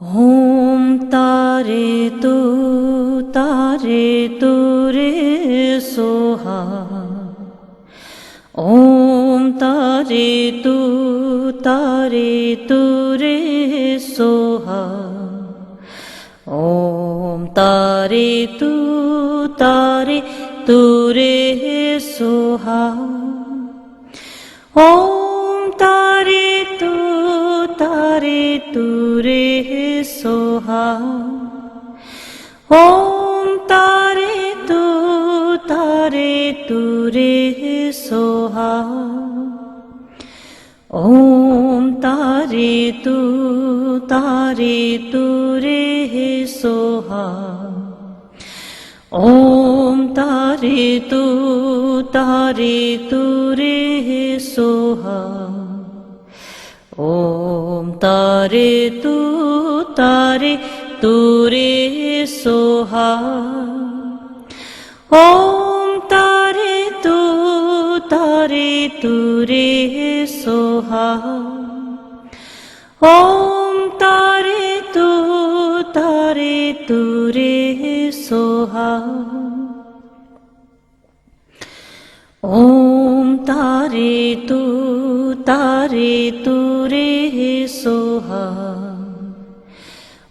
ओम तारे तू रे सोहा। ओम तारे तू रे सोहा। ओम तारे तू रे सोहा। ओम तारे तू रे सोहा। ओम तारे तू रे सोहा। ओम तारे तू रे सोहा। ओम तारे तू रे सोहा। ओम तारे तू रे सोहा। ओम तारे तू रे सोहा। ओम तारे तू रे सोहा। ओम तारे तू रे सोहा।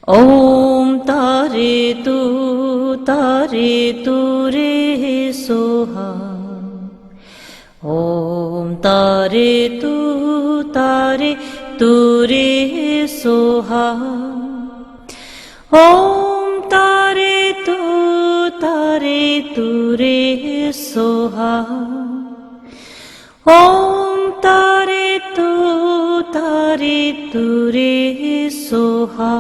ओम तारे तू रे सोहा। ओम तारे तू रे सोहा। ओम तारे तू रे सोहा। ओम तारे तू रे सोहा।